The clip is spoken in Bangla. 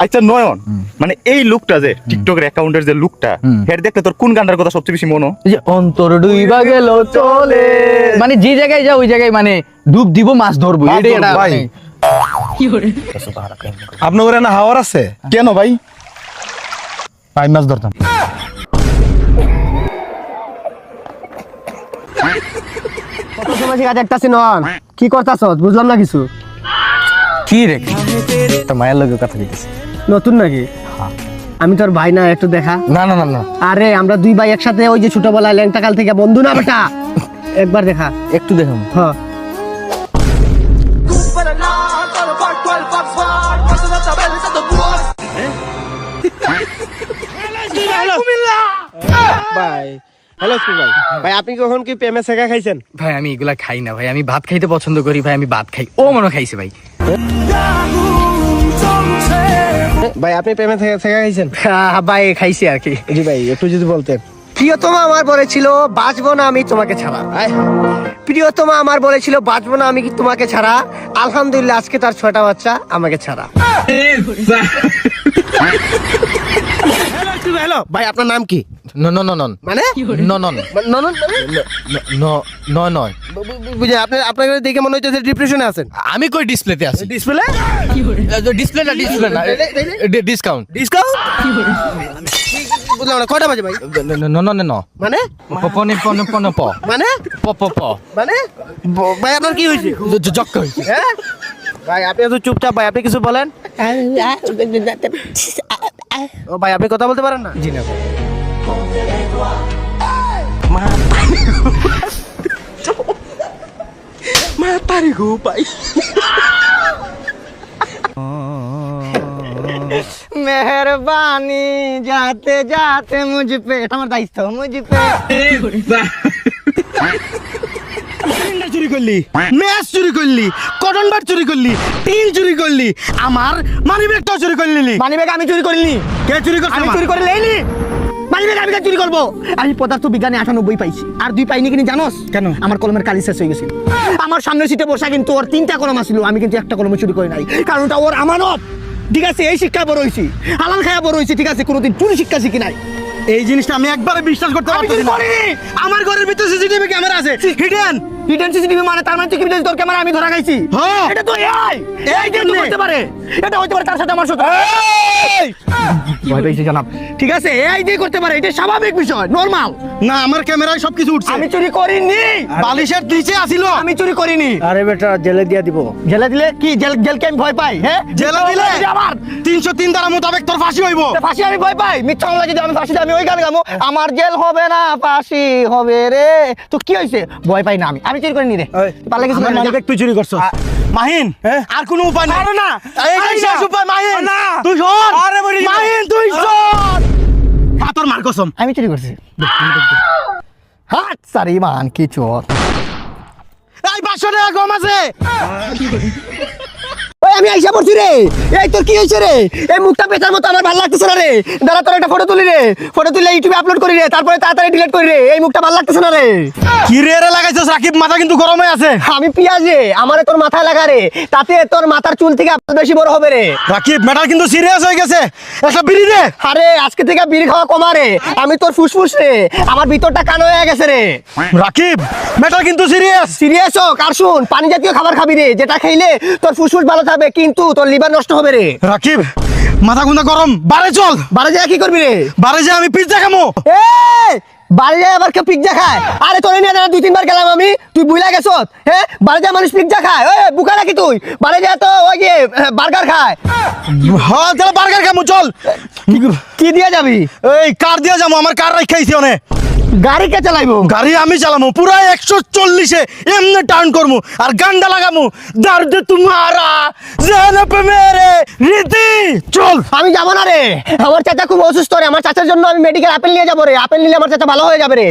আচ্ছা নয়ন, মানে এই লুকটা যে টিকটকের অ্যাকাউন্টের যে লুকটা, এর দেখলে তোর কোন গানটার কথা সবচেয়ে বেশি মনে? এই যে অন্তর ডুইবা গেল চলে, মানে যে জায়গায় যাও ওই জায়গায় মানে ডুব দিব মাছ ধরবো, এটাই এটা ভাই আপনার ঘরে না হাওয়ার আছে? কেন ভাই? পাই মাছ ধরতাম। কত সময় থেকে দেখতাছি নন, কি করতাছস বুঝলাম না কিছু। কি রে একটা মায়ের লগে কথা কইতেছি। নতুন নাকি? আমি তোর ভাই না, একটু দেখা। না না না না, আরে আমরা দুই ভাই একসাথে ওই যে ছোটবেলায় ল্যাংটা কাল থেকে বন্ধু না বেটা, একবার দেখা। একটু দেখাম। হ্যাঁ ভাই, হ্যালো ভাই। ভাই আপনি কখন কি প্রেমে শেখা খাইছেন? ভাই আমি এগুলা খাই না ভাই, আমি ভাত খাইতে পছন্দ করি ভাই, আমি ভাত খাই। ও মনে খাইছে ভাই। ভাই আপনি প্রেমে শেখা খাইছেন? ভাই খাইছি আর কি। জি ভাই, একটু যদি বলতেন। প্রিয়তমা আমার বলেছিল বাঁচবো না আমি তোমাকে ছাড়া। প্রিয়তমা আমার বলেছিল বাঁচবো না আমি তোমাকে ছাড়া। আলহামদুলিল্লাহ আজকে তার 6টা বাচ্চা আমাকে ছাড়া। হ্যালো ভাই, আপনার নাম কি? নন মানে নন ননন নয় বুঝে আপনার দেখে মনে হচ্ছে ডিপ্রেশনে আছেন। আমি কই ডিসপ্লেতে আছি। ডিসপ্লে ডিসপ্লে না ডিসকাউন্ট ডিসকাউন্ট বুঝলাম না, কয়টা বাজে ভাই? ন মানে পনে পনে পনে প মানে প প প মানে ভাই আপনার কি হয়েছে? জক্ক হইছে। হ্যাঁ ভাই আপনি তো চুপচাপ, ভাই আপনি কিছু বলেন। ও ভাই আপনি কথা বলতে পারেন না? জি না মাতারি গো ভাই। মেহরবানি जाते जाते मुझ पे, আমার দায়িত্ব মুझ पे। চুরি করলি, ম্যাচ চুরি করলি, কটন বার চুরি করলি, টিন চুরি করলি, আমার মানি ব্যাগটাও চুরি করলি। মানি ব্যাগ আমি চুরি করিনি। কে চুরি করছে? আমি চুরি করে লেইনি। মানি ব্যাগ আমি কেন চুরি করবো? আমি পদার্থ বিজ্ঞানে 98 পাইছি, আর 2 পাইনি কিনি জানোস কেন? আমার কলমের কালি শেষ হয়ে গেছিল। আমার সামনের সিটে বসা কিন্তু ওর 3টা কলম আছিল, আমি কিন্তু একটা কলম চুরি করি নাই, কারণ ওটা ওর আমানত। ঠিক আছে, এই শিক্ষা বড় হইছি, হালাল খায়া বড় হইছি। ঠিক আছে, কোনোদিন চুরি শিক্ষা শিখি নাই। এই জিনিসটা আমি একবারে বিশ্বাস করতে আমি পারছি চুরি না। করিনি। আমার ঘরের ভিতরে সিসিটিভি ক্যামেরা আছে, হিডেন। হিডেন সিসিটিভি মানে তার মানে তুই কি বলছিস তোর ক্যামেরা আমি ধরা খাইছি? হ্যাঁ। এটা তো এআই দিয়ে তো করতে পারে। এটা হইতে পারে তার সাথে আমার সাথে। ভয় পেয়েছি জানাব। ঠিক আছে, এআই দিয়ে করতে পারে, এটা স্বাভাবিক বিষয়, নরমাল। না, আমার ক্যামেরায় সবকিছু উঠছে। আমি চুরি করিনি। বালিশের নিচে আসিল। আমি চুরি করিনি। আরে বেটা জেলে দিয়ে দিব। জেলে দিলে কি জেলকে আমি ভয় পাই? হ্যাঁ, জেলে দিলে আমার 303 ধারা মোতাবেক তোর ফাঁসি হইব। ফাঁসি আমি ভয় পাই? মিথ্যা মামলা যদি আমি ফাঁসি দিই, আমি ওই গান গামো, আমার জেল হবে না ফাঁসি হবে রে। তো কি হয়েছে? ভয় পাই না আমি, আমি চুরি করিনি রে। পারলে কিছু আমার বলে না, মানিব্যাগ তুই চুরি করছস। মাহিন, আর কোনো উপায় নেই। আরে না, এইটাই শেষ উপায় মাহিন। না। তুই শোন। আরে মরি যাবে। মাহিন তুই শোন। তোর মার কসম। আমি চুরি করছি। হাত সারি মান কি চোর। এই 500 টাকা কম আছে। ওই আমি আইসা পড়ছি রে। এই তোর কি হইছে রে? এই মুখটা পেছার মতো আমার ভালো লাগতেছে না রে। দাঁড়া তোর একটা ফটো তুলি রে, ফটো তুলে ইউটিউবে আপলোড করি রে, তারপরে তাড়াতাড়ি ডিলিট করি রে। এই মুখটা ভালো লাগতেছে না রে। কি রে রে লাগাইছস রাকিব, মাথা কিন্তু গরম হয়ে আছে। আমি পিয়াজ রে, আমারে তোর মাথায় লাগা রে, তাতে তোর মাথার চুল থেকে আপেল বেশি বড় হবে রে। রাকিব ম্যাটার কিন্তু সিরিয়াস হয়ে গেছে। একটা বিড়ি দে। আরে আজকে থেকে বিড়ি খাওয়া কমা রে। আমি তোর ফুসফুস রে, আমার ভিতরটা কালো হয়ে গেছে রে। রাকিব ম্যাটার কিন্তু সিরিয়াস। সিরিয়াস হোক আর শুন, পানি জাতীয় খাবার খাবি রে, যেটা খাইলে তোর ফুসফুস ভালো থাকবে, কিন্তু তোর লিভার নষ্ট হবে রে। রাকিব মাথা গুন্দা গরম, বারে চল। বাড়ি যায় কি করবি রে? বারে যে আমি পিজ্জা খামো। এই বাড়ি যায় আবার কেউ পিজ্জা খায়? আরে তোর নিয়ে না 2-3 বার গেলাম আমি, তুই বুইলা গেছত? হ্যাঁ, বাড়ি যায় মানুষ পিজ্জা খায়? ওই বুকা নাকি তুই? বাড়ি যায় তো ওই যে বার্গার খায়। হ্যাঁ তাহলে বার্গার খামো চল। কি দিয়ে যাবি? এই কার দিয়ে যাবো, আমার কার রাখাইছি অনে। গাড়ি কে চালাইবো? গাড়ি আমি চালামো, পুরা 140-এ এমনি টার্ন করবো আর গানটা লাগামো, দর্দ তোমারা জান পে মেরে রীতি। চল। আমি যাবো না রে, আমার চাচা খুব অসুস্থ রে। আমার চাচার জন্য আমি মেডিকেল আপেল নিয়ে যাবো রে। আপেল নিলে আমার চাচা ভালো হয়ে যাবে রে।